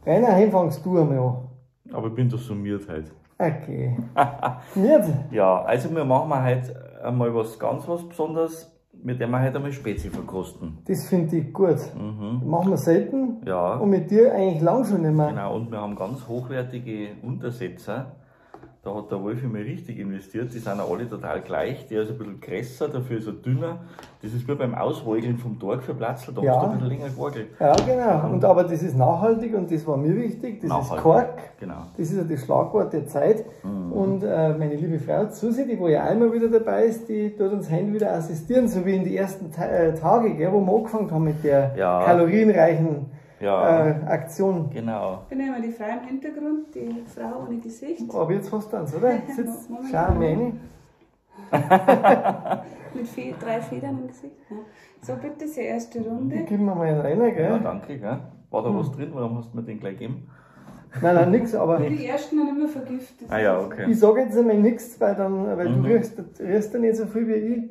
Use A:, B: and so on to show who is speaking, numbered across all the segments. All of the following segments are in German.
A: Rainer, heim fangst du einmal an.
B: Aber ich bin doch summiert heute.
A: Okay. Nicht?
B: Ja, also wir machen heute einmal was Besonderes, mit dem wir heute einmal Spezi verkosten.
A: Das finde ich gut. Machen wir selten.
B: Ja.
A: Und mit dir eigentlich lang schon nicht mehr.
B: Genau, und wir haben ganz hochwertige Untersetzer. Da hat der Wolfi mal richtig investiert. Die sind auch alle total gleich. Der ist ein bisschen größer, dafür ist er dünner. Das ist wie beim Auswägeln vom Tag für Platzl, da hast du ein bisschen länger gewackelt.
A: Ja, genau. Und aber das ist nachhaltig und das war mir wichtig. Das
B: Nachhaltig.
A: ist Kork.
B: Genau.
A: Das ist ja das Schlagwort der Zeit. Und meine liebe Frau Susi, die wo ja einmal wieder dabei ist, die tut uns heute wieder assistieren, so wie in die ersten Tage, gell, wo wir angefangen haben mit der kalorienreichen Aktion.
B: Genau.
C: Ich bin immer die Frau im Hintergrund, die Frau ohne Gesicht.
A: Aber jetzt hast du eins, oder? Sitzt, schau mal rein.
C: Mit 3 Federn im Gesicht. Ja. So, bitte, die erste Runde.
A: Gib mir mal einen rein, gell?
B: Ja, danke. Gell? War da was drin? Warum hast du mir den gleich gegeben?
A: Nein, nix, aber
C: Die ersten haben immer vergiftet.
B: Ah ja, okay.
A: ich sage jetzt einmal nichts, weil du riechst ja nicht so viel wie ich.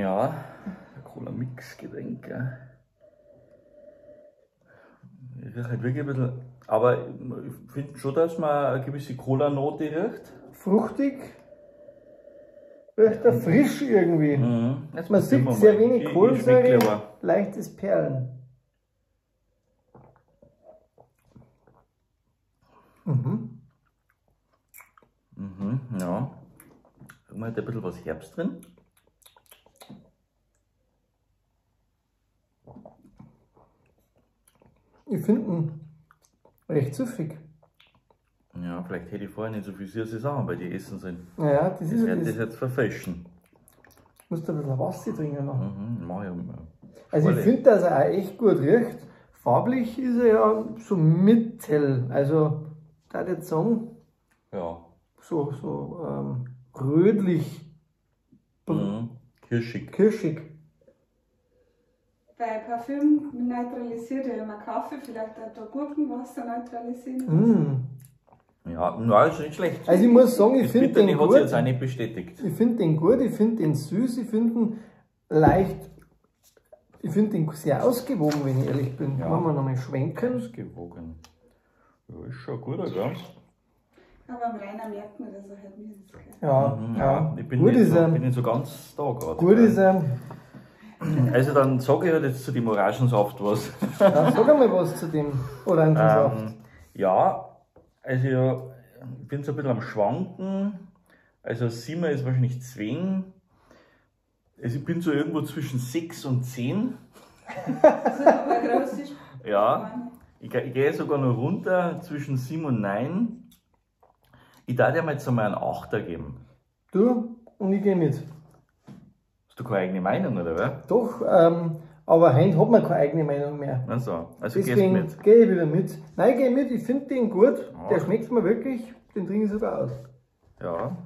B: Ja, Cola-Mix-Getränk. Ich rieche halt wirklich ein bisschen, aber ich finde schon, dass man eine gewisse Cola-Note riecht.
A: Fruchtig, riecht er frisch irgendwie.
B: Jetzt
A: Man
B: probieren
A: sieht
B: wir
A: sehr
B: mal.
A: wenig
B: Ich
A: Kohlensäure,
B: schmecke aber.
A: leichtes Perlen.
B: Ja. Man hat ein bisschen was Herbst drin.
A: Ich finde ihn recht süffig.
B: Ja, vielleicht hätte ich vorher nicht so viel süße Sachen bei dir essen sollen.
A: Naja, das ist
B: Das
A: ja
B: wird
A: das.
B: das jetzt verfrischen.
A: Du musst ein bisschen Wasser trinken noch.
B: Mach ich mal.
A: Also ich finde, dass er auch echt gut riecht. Farblich ist er ja so mittel. Also, da jetzt sagen,
B: Ja.
A: so rötlich,
B: Kirschig.
C: Bei Parfüm neutralisiert ja immer Kaffee, vielleicht auch da Gurkenwasser neutralisieren.
B: Ja, ist nicht schlecht.
A: Also ich muss sagen, ich
B: Das
A: finde
B: Bitterne
A: den
B: hat
A: gut.
B: sich jetzt auch nicht bestätigt.
A: Ich finde den gut, ich finde den süß, ich finde den leicht, ich finde den sehr ausgewogen, wenn ich ehrlich bin.
B: Ja.
A: Wollen wir nochmal schwenken?
B: Ausgewogen. Ja, ist schon gut, gell?
C: Aber am Rainer merkt man das auch halt nicht.
A: Ja.
B: Ich bin
A: Gut
B: nicht,
A: ist er.
B: bin nicht so ganz da gerade.
A: Gut ist er.
B: Also dann sage ich halt jetzt zu dem Orangensaft was.
A: Ja, sag einmal was zu dem Orangensaft.
B: Ja, also ich bin so ein bisschen am Schwanken. Also 7 ist wahrscheinlich zwingen. Also ich bin so irgendwo zwischen 6 und 10.
C: Aber groß ist.
B: Ja, ich gehe sogar noch runter zwischen 7 und 9. Ich darf dir mal jetzt einmal einen 8er geben.
A: Du und ich gehe mit.
B: Hast du keine eigene Meinung, oder was?
A: Doch, aber heute hat man keine eigene Meinung mehr.
B: Also gehst
A: Deswegen
B: mit.
A: gehe ich wieder mit. Nein, ich gehe mit, ich finde den gut.
B: Ja.
A: Der schmeckt mir wirklich, den trinke ich sogar aus.
B: Ja,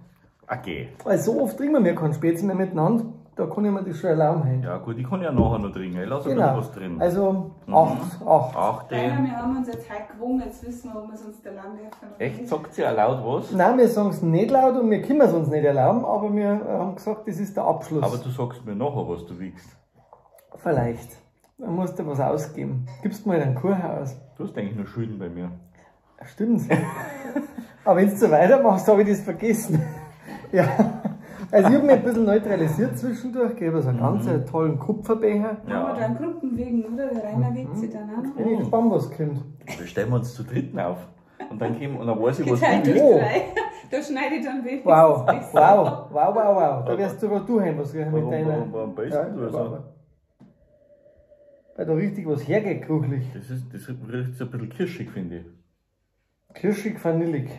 B: okay.
A: Weil so oft trinken wir keinen Spezi mehr miteinander, da kann ich mir das schon erlauben.
B: Ja gut, ich kann ja nachher noch trinken. Ich lasse ein
A: Genau.
B: bisschen was drin.
A: Also 8.
B: Ach,
C: Rainer,
B: den.
C: wir haben uns jetzt heute gewogen, jetzt wissen wir, ob wir es uns erlauben dürfen. oder
B: Echt?
C: nicht.
B: Sagt sie auch laut was?
A: Nein, wir sagen es nicht laut und wir können es uns nicht erlauben, aber wir haben gesagt, das ist der Abschluss.
B: Aber du sagst mir nachher, was du wiegst.
A: Vielleicht. Man muss da was ausgeben. Gibst du mal einen Kuchen aus.
B: Du hast eigentlich nur Schulden bei mir.
A: Stimmt's? Aber wenn du so weitermachst, habe ich das vergessen. Ja. Also ich habe mich ein bisschen neutralisiert zwischendurch, ich habe so einen ganz tollen Kupferbecher.
C: Haben wir da einen Gruppenwegen, oder? Der Rainer wiegt sich dann auch noch.
A: Bin ich gespannt, was kommt.
B: Da stellen wir uns zu dritten auf. Und dann, und dann weiß ich, was
C: Geteilt
B: du
C: durch
B: willst.
C: 3. Da schneide ich dann wenigstens
A: Wow,
C: besser.
A: wow. Da wirst sogar du haben, was mit deiner.
B: Warum am besten du so?
A: Weil da richtig was hergeht, geruchlich.
B: Das riecht so ein bisschen kirschig, finde ich.
A: Kirschig, vanillig.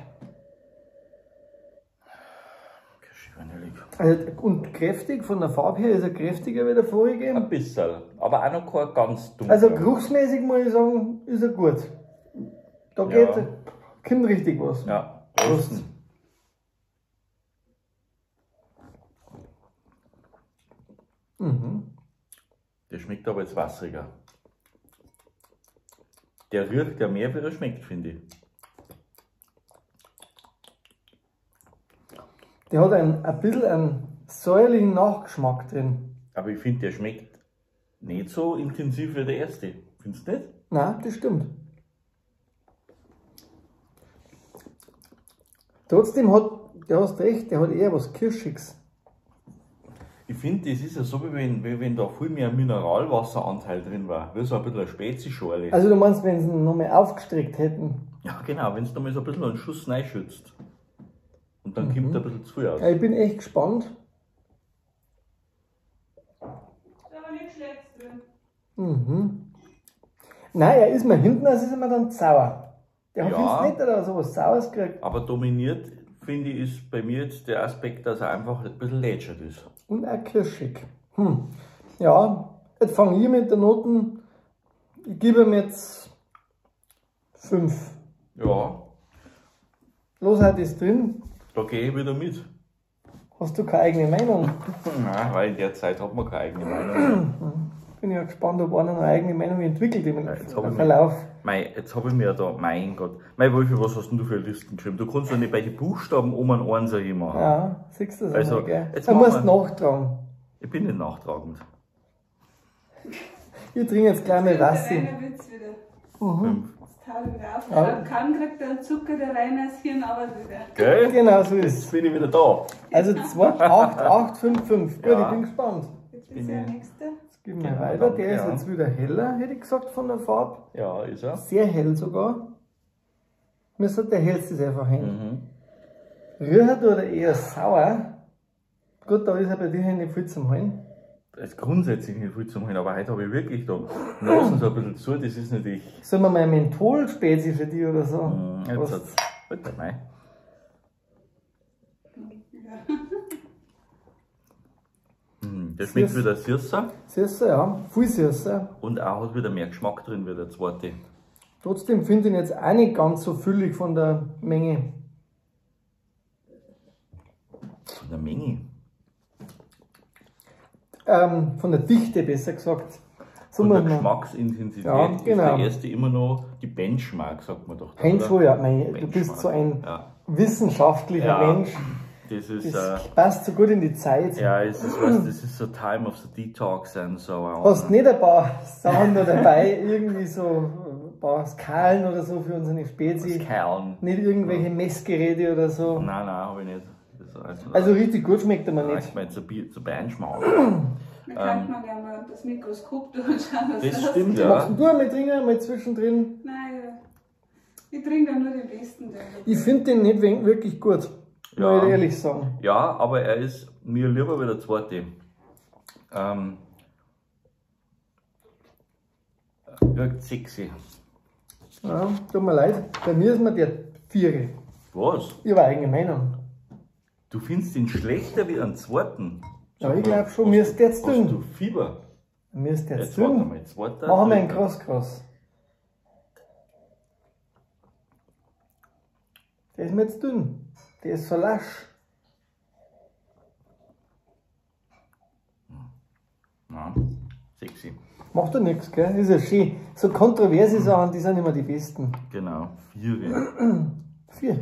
B: Kirschig, vanillig.
A: Also, und kräftig, von der Farbe her ist er kräftiger wie der vorige.
B: Ein bisschen. Aber auch noch kein ganz dunkler.
A: Also geruchsmäßig muss ich sagen, ist er gut. Da kommt richtig was.
B: Ja, Prost. Der schmeckt aber jetzt wasseriger. Der riecht ja mehr, wie er schmeckt, finde ich.
A: Der hat ein bisschen einen säuerlichen Nachgeschmack drin.
B: Aber ich finde, der schmeckt nicht so intensiv wie der erste. Findest du nicht?
A: Nein, das stimmt. Trotzdem du hast recht, der hat eher was Kirschiges.
B: Ich finde, das ist ja so, wie wenn da viel mehr Mineralwasseranteil drin war. Wie so ein bisschen eine Spezischale.
A: Also du meinst, wenn sie ihn nochmal aufgestreckt hätten?
B: Ja, genau, wenn es nochmal so ein bisschen einen Schuss reinschützt. Und dann kommt er ein bisschen zu viel aus.
A: Ja, ich bin echt gespannt.
C: Ist aber nicht schlecht drin.
A: Mhm. Nein, er ist mir hinten, also ist er mir dann sauer. Der hat
B: Ja.
A: jetzt nicht oder so was Saures gekriegt.
B: Aber dominiert, finde ich, ist bei mir jetzt der Aspekt, dass er einfach ein bisschen lätschert ist.
A: Und auch kirschig. Ja, jetzt fange ich mit der Noten. Ich gebe ihm jetzt 5.
B: Ja,
A: Los, hat ist drin.
B: da gehe ich wieder mit.
A: Hast du keine eigene Meinung?
B: Nein, weil in der Zeit hat man keine eigene Meinung.
A: Bin ja gespannt, ob einer eine eigene Meinung entwickelt im
B: jetzt hab ich
A: Verlauf.
B: Jetzt habe ich mir da, mein Gott. Mein Wolfi, was hast denn du für Listen geschrieben? Du kannst doch nicht bei den Buchstaben um einen Einser machen.
A: Ja, siehst du das
B: Also,
A: einmal, gell?
B: jetzt
A: Da
B: machen
A: musst du
B: wir-
A: nachtragen.
B: Ich bin nicht nachtragend.
A: Ich trinke jetzt gleich mal
C: Der
A: Wasser.
C: Rainer wird's wieder.
B: 5.
C: Das taut er wieder auf.
A: Ja.
C: Kaum kriegt der Zucker, der Rainer das Hirn aber wieder.
B: Gell?
A: Genau so ist
B: Jetzt
A: es.
B: bin ich wieder da.
A: Also 2, 8, 8, 5, 5. Gut,
B: Ja.
A: ich bin gespannt.
C: Jetzt
B: Bin
C: ist der
B: ich-
C: nächste.
A: Jetzt geben wir
B: Genau,
A: weiter.
B: danke,
A: Der ist
B: ja.
A: jetzt wieder heller, hätte ich gesagt, von der Farbe.
B: Ja, ist er.
A: Sehr hell sogar. Mir sagt, der hellste ist einfach hängen.
B: Mhm.
A: Rührt oder eher sauer? Gut, da ist er bei dir nicht viel zum Holen.
B: Das ist grundsätzlich nicht viel zum Holen, aber heute habe ich wirklich da Nasen so ein bisschen zu, das ist natürlich.
A: Sollen wir mal ein Menthol-Spezi für dich oder so?
B: Jetzt
A: Was?
B: hat bitte nein. Das schmeckt
A: Süß.
B: wieder süßer
A: Süßer, ja. Viel süßer.
B: und auch hat wieder mehr Geschmack drin wie der zweite.
A: Trotzdem finde ich ihn jetzt auch nicht ganz so füllig von der Menge.
B: Von der Menge.
A: Von der Dichte besser gesagt. So
B: Von der
A: muss man.
B: Geschmacksintensität
A: Ja,
B: ist
A: genau.
B: der erste immer noch die Benchmark, sagt man doch. da,
A: Heinz,
B: oder?
A: ja, mein, du bist so ein
B: Ja,
A: wissenschaftlicher
B: Ja.
A: Mensch.
B: das ist,
A: Das passt so gut in die Zeit.
B: ja, es ist, weißt, das ist so Time of the Detox und so.
A: Hast nicht ein paar Sachen da dabei, irgendwie so ein paar Skalen oder so für unsere Spezi?
B: Kerlen.
A: Nicht irgendwelche Messgeräte oder so?
B: Nein, habe ich nicht.
A: Also richtig gut schmeckt er mir nicht.
B: Ich meine, zu Benchmark.
C: Dann kann man ja mal das Mikroskop durchschauen. was
B: Das
C: das
B: stimmt,
C: ist.
B: ja.
A: Magst du einmal trinken, mal zwischendrin?
C: Nein, ich trinke dann nur den besten. Der
A: Ich finde den nicht wirklich gut, muss
B: Ja.
A: ich ehrlich sagen.
B: Ja, aber er ist mir lieber wie der zweite. Wirkt sexy.
A: Ja, tut mir leid, bei mir ist mir der Viere.
B: Was?
A: Ich habe eine eigene Meinung.
B: Du findest ihn schlechter wie einen zweiten?
A: Ja, ich glaube schon, mir ist der jetzt
B: Hast du
A: dünn.
B: Fieber?
A: Mir ist der
B: Jetzt
A: jetzt
B: warte
A: dünn.
B: mal, zweiter.
A: Machen wir einen
B: dritter.
A: Cross-Cross. Der ist mir jetzt dünn. Der ist so lasch.
B: Ja, sexy.
A: Macht doch nichts, gell? Ist ja schön. So kontroverse Sachen, die sind immer die besten.
B: Genau, Viere.
A: 4.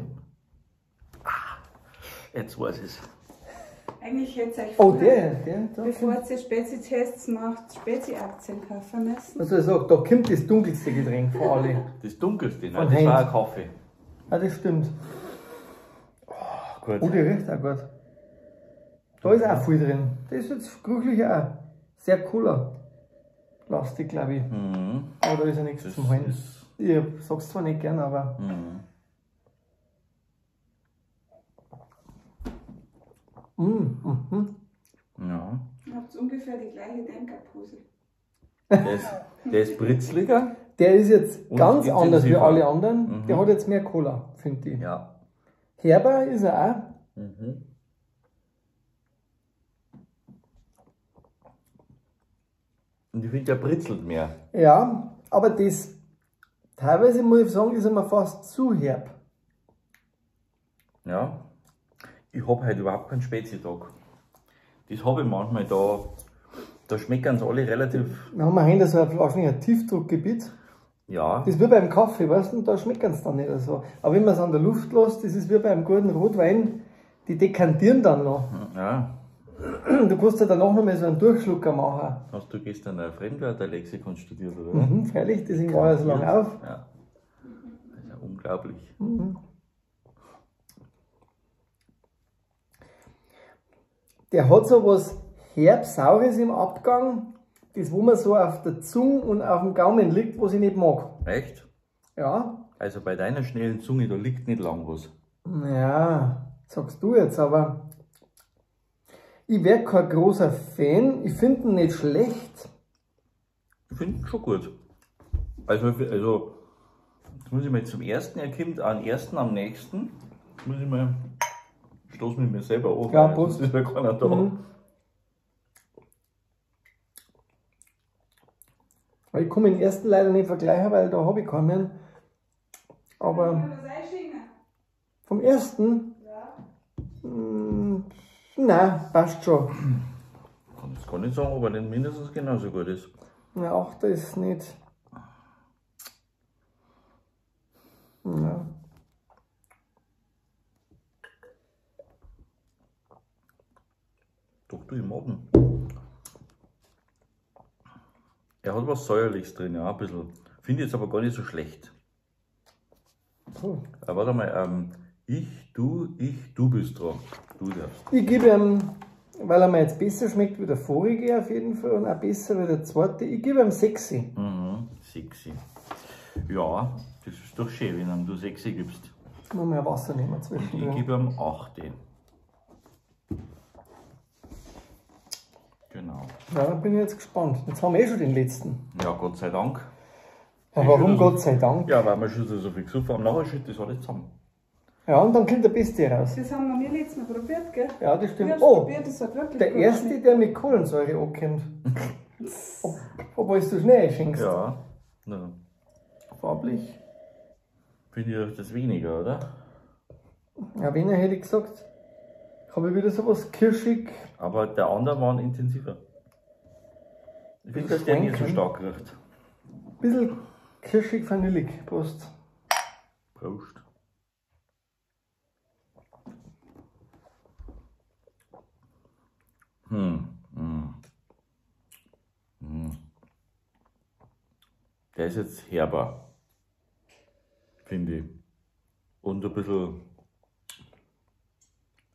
B: Jetzt weiß ich es.
C: Eigentlich hätte es euch
A: Oh,
C: vorher,
A: der. Da
C: bevor ihr Spezi-Tests macht, Spezi-Aktien kaufen müssen.
A: Also ich sag, da kommt das dunkelste Getränk von alle.
B: Das dunkelste, ne?
A: Von
B: Das war
A: Heinz.
B: ein Kaffee.
A: Ah, das stimmt.
B: Gut.
A: Oh, der riecht auch gut. Da ist auch viel drin. Das ist jetzt geruchlich auch sehr cooler. Lastig, glaube ich.
B: Mhm.
A: Aber da ist ja nichts
B: Das
A: zum Holen.
B: ist,
A: Ich sag's zwar nicht gern, aber.
B: mhm. Ja.
C: Ihr habt ungefähr die gleiche Denkerpose.
B: Der ist britzliger.
A: Der ist jetzt
B: Und
A: ganz anders wie
B: intensiver.
A: alle anderen.
B: Mhm.
A: Der hat jetzt mehr Cola, finde ich.
B: Ja.
A: Herber ist er auch.
B: Mhm. Und ich finde, der britzelt mehr.
A: Ja, aber das teilweise muss ich sagen, ist er mir fast zu herb.
B: Ja. Ich habe heute überhaupt keinen Spezitag. Das habe ich manchmal da schmecken sie alle relativ,
A: Dann haben wir hinter so ein Tiefdruckgebiet.
B: ja.
A: Das ist wie beim Kaffee, weißt du, und da schmecken es dann nicht so. Aber wenn man es an der Luft lässt, das ist wie beim guten Rotwein, die dekantieren dann noch.
B: Ja.
A: du kannst ja danach noch mal so einen Durchschlucker machen.
B: Hast du gestern ein Fremdwörterlexikon studiert, oder?
A: Mhm, freilich, deswegen war er so lange auf.
B: Ja. Das ist ja unglaublich.
A: Mhm. Der hat so was Herb-Saures im Abgang, das wo man so auf der Zunge und auf dem Gaumen liegt, was ich nicht mag.
B: Echt?
A: Ja.
B: Also bei deiner schnellen Zunge, da liegt nicht lang was.
A: Ja, sagst du jetzt, aber ich wäre kein großer Fan, ich finde ihn nicht schlecht.
B: Ich finde ihn schon gut. Also, jetzt muss ich mal zum ersten, er kommt am ersten am nächsten. Jetzt muss ich mal, stoß mit mir selber an,
A: Ja,
B: weil sonst ist ja keiner da.
A: Mhm. Ich kann den ersten leider nicht vergleichen, weil da habe ich keinen. Aber vom ersten?
C: Ja.
A: Nein, passt schon.
B: Ich kann jetzt gar nicht sagen, ob er nicht mindestens genauso gut ist.
A: Ja, 8 ist nicht. Ja.
B: Doch, du, ich mag ihn. Er hat was Säuerliches drin, ja, ein bisschen. Finde ich jetzt aber gar nicht so schlecht.
A: Cool.
B: Warte mal, du bist dran. Du darfst.
A: Ich gebe ihm, weil er mir jetzt besser schmeckt wie der vorige auf jeden Fall und auch besser wie der zweite, ich gebe ihm 6.
B: Mhm, 6. Ja, das ist doch schön, wenn du 6 gibst.
A: Jetzt muss man ja Wasser nehmen
B: Ich
A: zwischendurch.
B: gebe ihm 8. Genau.
A: Ja, da bin ich jetzt gespannt. Jetzt haben wir eh schon den letzten.
B: Ja, Gott sei Dank.
A: Ja, warum Gott sei Dank?
B: Ja, weil wir schon so viel gesucht haben. Nachher schüttet das alles zusammen.
A: Ja, und dann kommt der Beste raus.
C: Das haben wir nie letztes Mal probiert, gell?
A: Ja, das
C: Ich
A: stimmt.
C: hab's
A: Oh,
C: probiert, das hat wirklich
A: der
C: gut
A: erste,
C: geschmeckt.
A: der mit Kohlensäure ankommt. Obwohl es so schnell schenkst.
B: Ja, na,
A: Farblich.
B: finde ich das weniger, oder?
A: Ja, wenn er hätte ich gesagt, habe ich wieder sowas kirschig.
B: Aber der andere war intensiver. Ich finde, dass der nicht so stark riecht.
A: Bisschen kirschig vanillig. Prost.
B: Prost. Der ist jetzt herber, finde ich. Und ein bisschen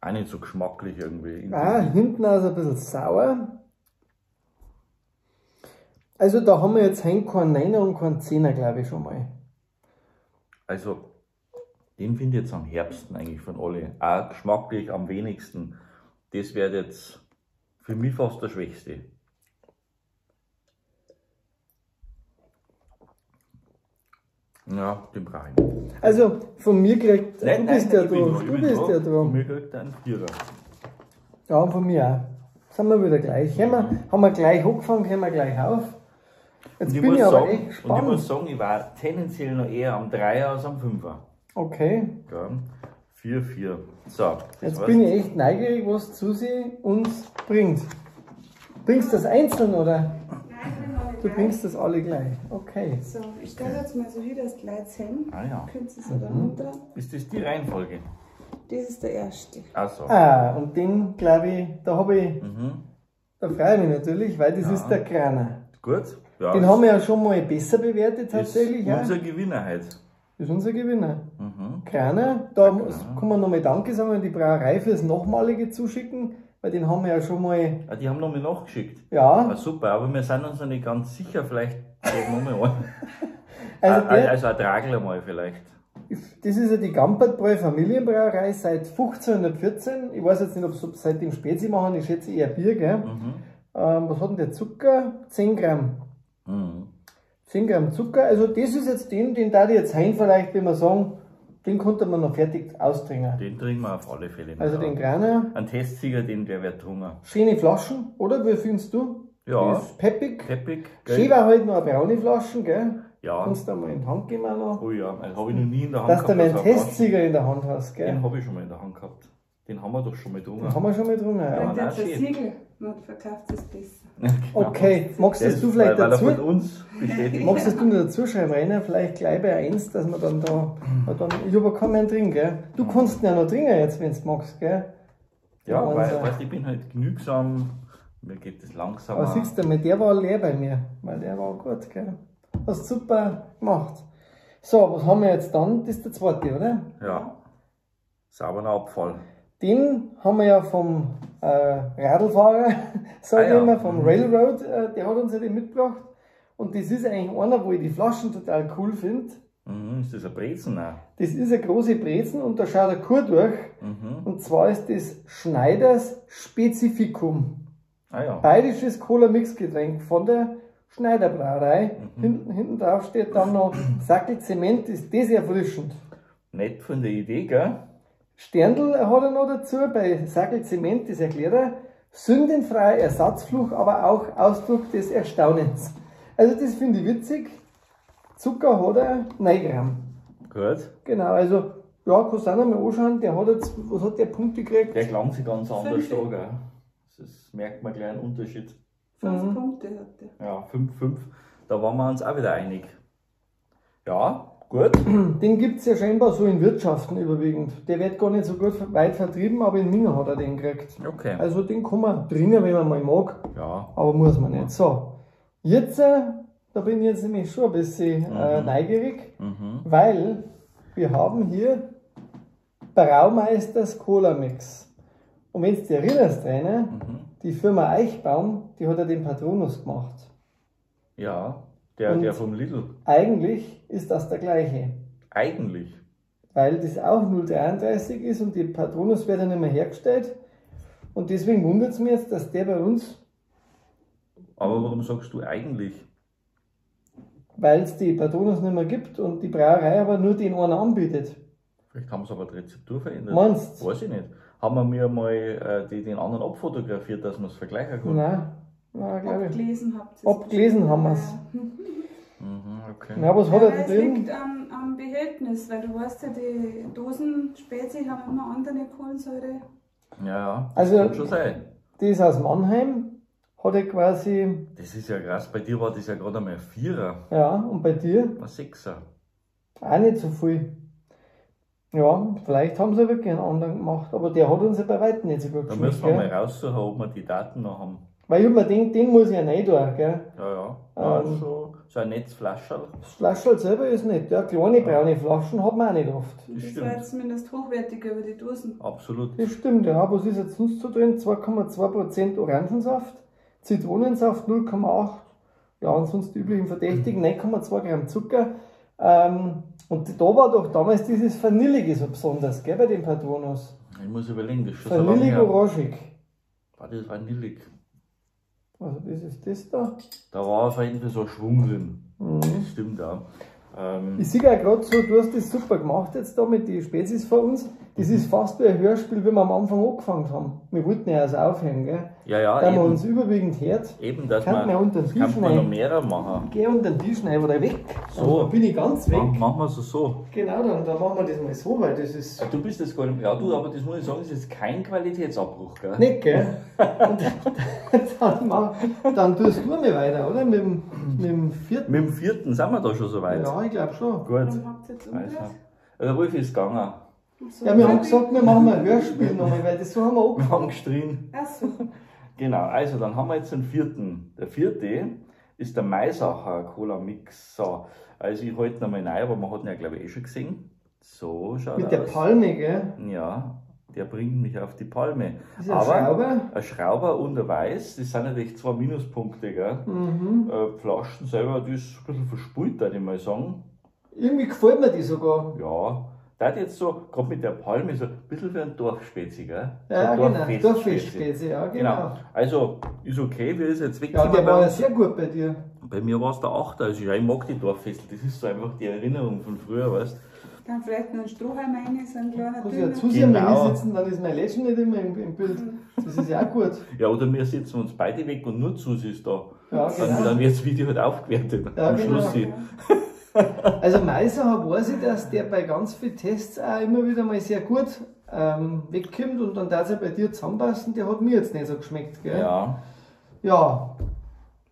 B: auch nicht so geschmacklich irgendwie.
A: Ah, hinten also ein bisschen sauer. Also da haben wir jetzt keinen 9er und keinen 10er, glaube ich schon mal.
B: Also, den finde ich jetzt am herbsten eigentlich von alle. Auch geschmacklich am wenigsten. Das wäre jetzt für mich fast der schwächste. Ja, den brauche ich nicht.
A: Also von mir kriegt,
B: Nein,
A: du bist ja
B: ich bin
A: dran,
B: dran,
A: du
B: ich bin
A: bist
B: dran.
A: ja
B: Von
A: dran.
B: mir kriegt er einen Vierer.
A: Ja, und von mir auch. Sind wir wieder gleich. Haben wir gleich angefangen, hören wir gleich auf. Jetzt bin ich aber echt
B: Und ich
A: gespannt.
B: muss sagen, ich war tendenziell noch eher am 3er als am 5er.
A: Okay,
B: Ja, 4-4. So, das
A: jetzt
B: war's.
A: bin ich echt neugierig, was Susi uns bringt. Bringst du das einzeln oder?
C: Nein, bringen wir
A: Du
C: gleich.
A: bringst das alle gleich. Okay.
C: So, ich stelle jetzt mal so hin, dass die Leute sehen.
B: Ah ja.
C: Könnt ihr so da runter.
B: Ist das die Reihenfolge?
C: Das ist der erste.
B: Also.
A: Ah, und den glaube ich, da habe ich,
B: Mhm.
A: da freue ich mich natürlich, weil das
B: Ja.
A: ist der Kraner.
B: Gut. Ja,
A: Den
B: das
A: haben wir ja schon mal besser bewertet
B: ist
A: tatsächlich. Ja.
B: unser Gewinner heute.
A: Das ist unser Gewinner.
B: Mhm.
A: Kraner, da kann man nochmal Danke sagen an die Brauerei fürs nochmalige Zuschicken, weil den haben wir ja schon mal,
B: Ah, die haben nochmal nachgeschickt.
A: ja,
B: Ah, super, aber wir sind uns noch nicht ganz sicher, vielleicht nochmal ein.
A: also der,
B: Also ein Tragel einmal vielleicht.
A: das ist ja die Gampertbräu Familienbrauerei seit 1514. Ich weiß jetzt nicht, ob sie seit dem Spezi machen, ich schätze eher Bier, gell?
B: Mhm.
A: Was hat denn der Zucker? 10 Gramm.
B: Mhm.
A: 10 Gramm Zucker, also das ist jetzt den darf ich jetzt heim vielleicht, wenn wir sagen, den konnte man noch fertig austrinken.
B: Den trinken wir auf alle Fälle noch.
A: Also den Kraner,
B: Ein Testsieger, den der wird drungen.
A: schöne Flaschen, oder? Wie findest du?
B: Ja.
A: Die ist peppig.
B: Teppich.
A: Schön war halt noch eine braune Flaschen, gell?
B: Ja.
A: Kannst du mal in die Hand geben auch noch.
B: Oh ja, das habe ich noch nie in der Hand
A: Dass du mal einen
B: das hat
A: Testsieger in der Hand hast,
B: Den
A: gell?
B: habe ich schon mal in der Hand gehabt. Den haben wir doch schon mal
A: Den
B: drungen.
A: haben wir schon mal drin, ja.
C: Bringt
B: na,
C: jetzt ein
B: schön.
C: Siegel und verkauft es besser.
A: Okay, magst
B: Das
A: das du vielleicht
B: weil
A: dazu?
B: er von uns bestätigt.
A: Magst das du noch dazu schreiben, Rainer? Vielleicht gleich bei 1, dass wir dann da. Weil dann, ich habe keinen mehr drin, gell? Du kannst ihn ja noch trinken jetzt, wenn du magst, gell?
B: Ja, weil weißt, ich bin halt genügsam, mir geht das langsam.
A: Aber siehst du, mit der war leer bei mir, weil der war gut, gell? Hast super gemacht. So, was haben wir jetzt dann? Das ist der zweite, oder?
B: Ja, sauberer Abfall.
A: Den haben wir ja vom Radlfahrer, sag ich immer, vom Railroad, der hat uns ja den mitgebracht. Und das ist eigentlich einer, wo ich die Flaschen total cool finde.
B: Ist das ein Brezen auch?
A: Das ist eine große Brezen und da schaut ein Kur durch. Und zwar ist das Schneiders Spezifikum.
B: Ah ja.
A: Bayerisches Cola-Mixgetränk von der Schneider Brauerei. Hinten drauf steht dann noch Sackel Zement, ist das erfrischend.
B: Nett von der Idee, gell?
A: Sterndl hat er noch dazu, bei Sackel Zement, das erklärt er, sündenfreier Ersatzfluch, aber auch Ausdruck des Erstaunens. Also das finde ich witzig. Zucker hat er 9 Gramm.
B: Gut.
A: Genau, also ja, kannst du auch noch mal anschauen, der hat jetzt, was hat der Punkte gekriegt?
B: Der klang sich ganz anders da, gell? Das merkt man gleich einen Unterschied.
C: 5 Punkte hat der.
B: Ja, 5. Da waren wir uns auch wieder einig. Ja, gut.
A: Den gibt es ja scheinbar so in Wirtschaften überwiegend. Der wird gar nicht so gut weit vertrieben, aber in Minga hat er den gekriegt.
B: Okay.
A: Also den kann man bringen, wenn man mal mag,
B: Ja.
A: aber muss man nicht. So, jetzt, da bin ich jetzt nämlich schon ein bisschen neugierig, weil wir haben hier Braumeisters Cola Mix. Und wenn du dich erinnerst, Rainer, die Firma Eichbaum, die hat ja den Patronus gemacht.
B: Ja, der vom Lidl.
A: Eigentlich ist das der gleiche.
B: Eigentlich.
A: Weil das auch 0,33 ist und die Patronus wird ja nicht mehr hergestellt. Und deswegen wundert es mich jetzt, dass der bei uns,
B: Aber warum sagst du eigentlich?
A: weil es die Patronus nicht mehr gibt und die Brauerei aber nur den einen anbietet.
B: Vielleicht haben sie aber die Rezeptur verändert.
A: Meinst du?
B: Weiß ich nicht. Haben wir mir mal den anderen abfotografiert, dass wir es vergleichen können?
A: Nein, glaube ich.
C: Abgelesen habt ihr es.
A: Abgelesen haben wir es.
B: Okay.
A: Na, was hat er da
C: Es
A: drin?
C: liegt am Behältnis, weil du weißt ja, die Dosen Spezi haben immer andere Kohlensäure.
B: Ja,
A: Also-
B: kann schon sein.
A: Die ist aus Mannheim, hat er quasi,
B: Das ist ja krass. Bei dir war das ja gerade einmal ein 4er,
A: ja, und bei dir
B: ein 6er.
A: auch nicht so viel. Ja, vielleicht haben sie wirklich einen anderen gemacht, aber der hat uns ja bei weitem nicht so gut
B: Da
A: geschmeckt.
B: müssen wir mal
A: Gell?
B: raussuchen, ob wir die Daten noch haben.
A: Weil ich hab mir gedacht, den muss ich ja nicht tun, gell?
B: Ja. So ein nettes Flascherl.
A: Das Flaschel selber ist nicht, ja, kleine braune Flaschen hat man auch nicht oft.
B: Das
C: Das war
B: stimmt.
C: jetzt zumindest hochwertiger über die Dosen.
B: Absolut.
A: Das stimmt, ja. Was ist jetzt sonst so drin? 2,2% Orangensaft, Zitronensaft 0,8, ja, und sonst die üblichen Verdächtigen, 9,2 Gramm Zucker. Und da war doch damals dieses Vanillige so besonders, gell, bei dem Patronus.
B: Ich muss überlegen, das ist schon so lange
A: Vanillig
B: her.
A: orangig.
B: War das vanillig?
A: Also das ist das da.
B: Da war auf jeden Fall so ein Schwung drin.
A: Mhm.
B: Das stimmt auch.
A: Ich sehe ja gerade so, du hast das super gemacht jetzt da mit den Spezies vor uns. Das ist fast wie ein Hörspiel, wie wir am Anfang angefangen haben. Wir wollten ja also aufhängen, gell?
B: Ja,
A: Da wir
B: eben.
A: uns überwiegend hört.
B: Eben, dass
A: Kann man unter den
B: das
A: Tisch
B: kann man noch
A: rein.
B: mehrere machen.
A: Geh unter den Tisch rein oder weg.
B: So.
A: Dann bin ich ganz weg.
B: Machen wir so.
A: Genau, dann machen wir das mal so, weil das ist
B: Du bist das gar nicht. Ja, du, aber das muss ich sagen, das ist kein Qualitätsabbruch, gell?
A: nicht, gell? Und dann tust du mir weiter, oder? Mit dem vierten.
B: Mit dem 4. sind wir da schon so weit.
A: Ja, ich glaube schon.
B: Gut.
C: Warum habt ihr jetzt
B: Also,
C: umgedreht?
B: der Wolf ist gegangen.
C: So,
A: Ja, wir haben gesagt, wir machen ein Hörspiel nochmal, weil das so haben wir
B: Wir
A: angefangen.
B: haben gestrien.
C: Achso,
B: Genau, also dann haben wir jetzt den 4. Der 4. ist der Maisacher Cola Mix. So, also ich halte ihn nochmal rein, aber man hat ihn ja glaube ich schon gesehen. So schaut
A: Mit
B: er
A: der
B: aus.
A: Palme, gell?
B: Ja, der bringt mich auf die Palme.
A: Das ist ein Schrauber.
B: Ein Schrauber und ein Weiß, das sind natürlich 2 Minuspunkte. Gell? Flaschen selber, die ist ein bisschen verspult, würde ich mal sagen.
A: Irgendwie gefällt mir die sogar.
B: Ja, da hat jetzt so, gerade mit der Palme, so ein bisschen wie ein Dorfspezi, gell?
A: Ja,
B: so ein
A: genau.
B: Dorffestspezi.
A: Dorffestspezi, ja, genau.
B: Also, ist okay, wie ist jetzt
A: Ja,
B: weggekommen
A: der
B: bei
A: war ja
B: uns.
A: sehr gut bei dir.
B: Bei mir war es der 8. Also ja, ich mag die Dorffestel, das ist so einfach die Erinnerung von früher, weißt du.
C: dann vielleicht noch ein Strohhalm rein, so ein kleiner
A: Muss ich ja
C: dünner.
A: zusehen, wenn
B: Genau.
A: wir sitzen, dann ist mein Lächeln nicht immer im Bild. Das ist ja auch gut.
B: Ja, oder wir sitzen uns beide weg und nur Susi ist da.
A: Ja, genau.
B: Dann wird das Video halt aufgewertet
A: Ja,
B: am
A: genau.
B: Schluss.
A: Also Meiser weiß ich, dass der bei ganz vielen Tests auch immer wieder mal sehr gut wegkommt und dann darf er bei dir zusammenpassen. Der hat mir jetzt nicht so geschmeckt, gell?
B: Ja,
A: Ja,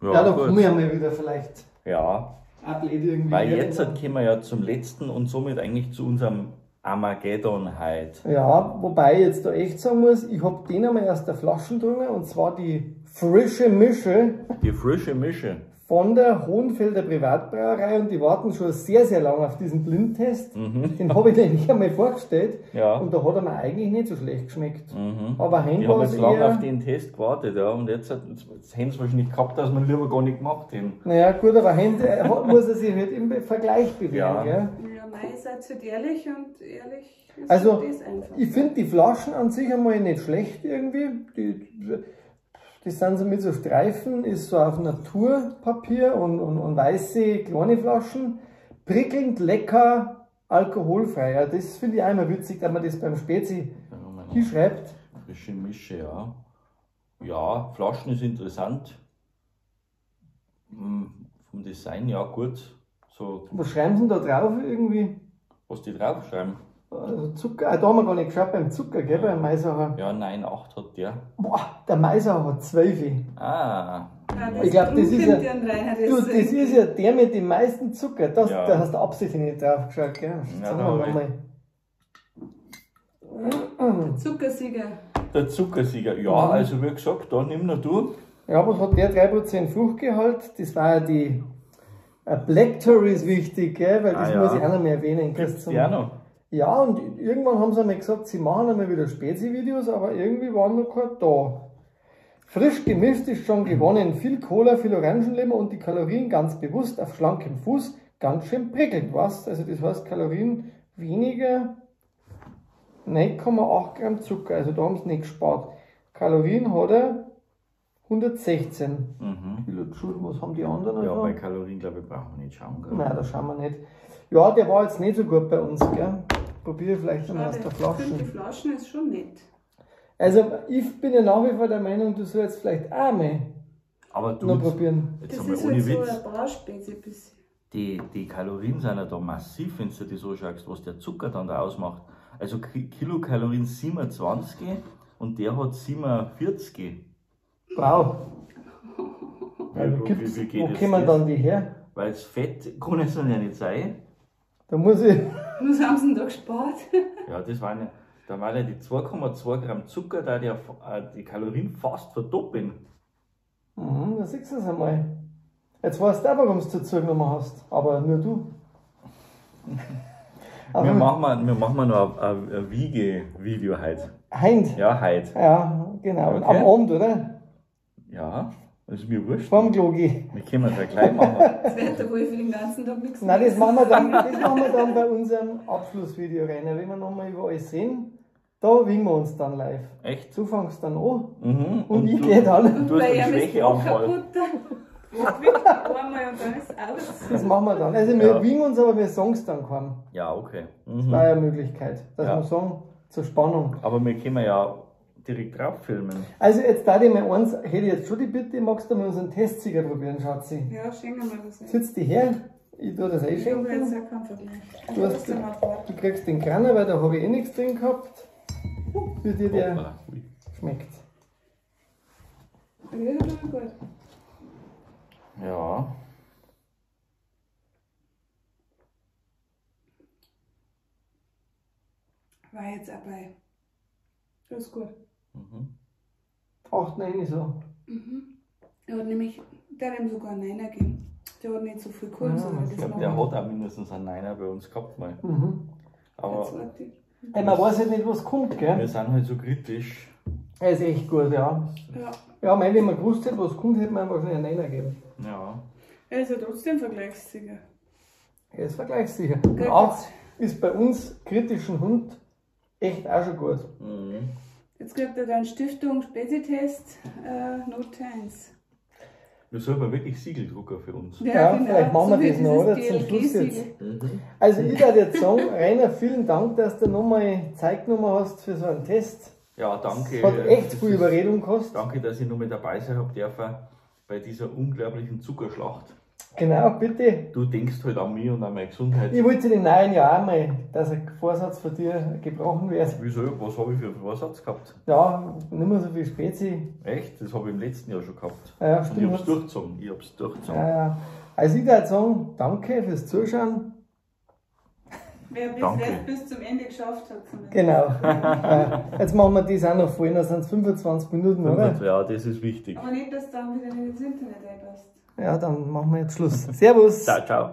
B: ja,
A: da
B: gut.
A: komme ich einmal wieder vielleicht
B: Ja,
A: ablehnen irgendwie.
B: weil
A: gell?
B: jetzt kommen wir ja zum letzten und somit eigentlich zu unserem Armageddon heute.
A: Ja, wobei ich jetzt da echt sagen muss, ich habe den einmal aus der Flasche getrunken und zwar die frische Mische.
B: Die frische Mische.
A: Von der Hohenfelder Privatbrauerei und die warten schon sehr, sehr lange auf diesen Blindtest. Den habe ich nämlich einmal vorgestellt und da hat er mir eigentlich nicht so schlecht geschmeckt. Aber
B: die haben jetzt lange auf den Test gewartet, ja, und jetzt haben sie wahrscheinlich gehabt, dass man lieber gar nicht gemacht hätten.
A: Naja, gut, aber muss er sich halt im Vergleich bewegen.
C: Ja, nein, ihr seid halt ehrlich und ehrlich ist
A: also,
C: das einfach.
A: Ich finde die Flaschen an sich einmal nicht schlecht irgendwie. Die sind so mit so Streifen, ist so auf Naturpapier und weiße kleine Flaschen. Prickelnd, lecker, alkoholfrei. Ja, das finde ich auch immer witzig, dass man das beim Spezi hinschreibt.
B: Frische Mische, ja. Ja, Flaschen ist interessant. Vom Design, ja, gut. So,
A: was schreiben sie denn da drauf irgendwie?
B: was die draufschreiben?
A: Also Zucker, da haben wir gar nicht geschaut beim Zucker, gell, beim Maisacher.
B: Ja, 9,8 hat der.
A: Boah, der Maisacher hat 12.
B: Ah.
A: Ich glaube, das ist ja der mit dem meisten Zucker. Da hast du absichtlich nicht drauf geschaut, gell?
B: Ja, da
C: der Zuckersieger.
B: Der Zuckersieger, ja, also wie gesagt, da nimm noch du.
A: Ja, was hat der 3% Fruchtgehalt? Das war ja die Black Tory ist wichtig, gell? Weil das muss ich auch noch mehr erwähnen.
B: Gibt's ja noch.
A: Ja, und irgendwann haben sie einmal gesagt, sie machen einmal wieder Spezi-Videos, aber irgendwie waren noch keine da. Frisch gemischt ist schon gewonnen. Viel Cola, viel Orangenlimmer und die Kalorien ganz bewusst auf schlankem Fuß ganz schön prickelnd. Was? Also das heißt Kalorien weniger 9,8 Gramm Zucker. Also da haben sie nicht gespart. Kalorien hat er 116. Was haben die anderen?
B: Ja, bei Kalorien glaube ich brauchen wir nicht schauen. Gell?
A: Nein, da schauen wir nicht. Ja, der war jetzt nicht so gut bei uns, gell? Probiere vielleicht einmal aus der Flasche.
C: Ich finde, die Flaschen ist schon nett.
A: Also, ich bin ja nach wie vor der Meinung, du sollst vielleicht auch mal noch probieren.
B: Jetzt
C: Das
B: einmal
C: ist
B: ohne
C: halt so
B: Witz.
C: ein Brauspezi ein bisschen.
B: Die Kalorien sind ja da massiv, wenn du dir so schaust, was der Zucker dann da ausmacht. Also Kilokalorien 27 und der hat 47.
A: Wow.
B: Ja,
A: Wie kommen dann die her?
B: Weil das Fett kann es dann ja nicht sein.
A: Da muss ich.
C: Was haben sie denn da gespart?
B: Ja, da waren ja die 2,2 Gramm Zucker, da die Kalorien fast verdoppeln.
A: Da siehst du es einmal. Jetzt weißt du auch, warum du es dazu genommen hast. Aber nur du.
B: Wir machen noch ein Wiege-Video heute.
A: Heint?
B: Ja, heute.
A: Ja, genau.
B: Okay.
A: Am Abend, oder?
B: Ja, das ist mir wurscht.
A: Vorm Klogi.
B: Wir können es ja gleich machen.
C: Das wird da wohl für den ganzen Tag nichts
A: Nein, das machen wir dann bei unserem Abschlussvideo rein. Wenn wir nochmal über alles sehen, da wiegen wir uns dann live.
B: Echt?
A: Du fängst dann an
B: Und
A: ich gehe dann.
B: Du hast einen Schwächeanfall.
C: Einmal und dann ist alles.
A: Das machen wir dann. Also wir wiegen uns, aber wir sagen es dann kaum.
B: Ja, okay.
A: Das war ja eine Möglichkeit, dass wir sagen, zur Spannung.
B: Aber wir können ja direkt drauf filmen.
A: Also jetzt da ich mal eins, hätte ich jetzt schon die Bitte, magst du mal unseren Testsieger probieren, Schatzi?
C: Ja, schenken wir das nicht.
A: Sitzt die her, ich tue das
C: Ich habe jetzt
A: schenken.
C: ja keinen Vergleich.
A: Du kriegst den Kranner, weil da habe ich eh nichts drin gehabt. Wie dir der
B: Hoppla, ui.
A: schmeckt.
C: Ja, das ist gut.
B: Ja.
C: War jetzt aber. Das ist gut.
A: 8, 9 so.
C: Er hat nämlich, der hat ihm sogar einen Neiner gegeben. Der hat nicht so viel Kohlensäure.
A: Ja,
C: das
B: Ich glaube,
C: macht
B: der
C: man.
B: hat auch mindestens einen Neiner bei uns gehabt mal. Aber
C: Jetzt warte ich.
A: Man weiß halt nicht, was kommt, gell?
B: wir sind halt so kritisch.
A: Er ist echt gut, ja.
C: Ja.
A: Ja, wenn man gewusst hätte, was kommt, hätte man wahrscheinlich einen 9 gegeben.
B: Ja.
C: Er ist ja trotzdem Vergleichssieger.
A: Er ist vergleichssicher. Und 8 ist bei uns kritischen Hund echt auch schon gut.
C: Jetzt kriegt er dann Stiftung Spezi-Test Note 1.
B: Wir sollten mal wirklich Siegeldrucker für uns.
A: Ja, vielleicht machen wir
C: wie
A: das noch, oder?
C: dieses
A: Zum Schluss jetzt.
C: DLG-Siegel.
A: Also ich würde jetzt sagen, Rainer, vielen Dank, dass du nochmal Zeit genommen hast für so einen Test.
B: Ja, danke.
A: Hat echt
B: Das
A: viel
B: ist-
A: Überredung gekostet.
B: Danke, dass ich noch mit dabei sein habe dürfen bei dieser unglaublichen Zuckerschlacht.
A: Genau, bitte.
B: Du denkst halt an mich und an meine Gesundheit.
A: Ich wollte im neuen Jahr einmal, dass ein Vorsatz von dir gebrochen wird.
B: Wieso? Was habe ich für einen Vorsatz gehabt?
A: Ja, nicht mehr so viel Spezi.
B: Echt? Das habe ich im letzten Jahr schon gehabt.
A: Ja,
B: Und ich
A: stimmt.
B: habe es durchgezogen. Ich habe es durchgezogen.
A: Ja, ja. Also ich würde sagen, danke fürs Zuschauen.
C: Wer bis zum Ende geschafft hat.
A: Genau. Jetzt machen wir das auch noch voll, dann sind es 25 Minuten, oder?
B: Ja, das ist wichtig.
C: Aber nicht, dass du dann wieder nicht ins Internet reinpasst.
A: Ja, dann machen wir jetzt Schluss. Servus.
B: Ciao, ciao.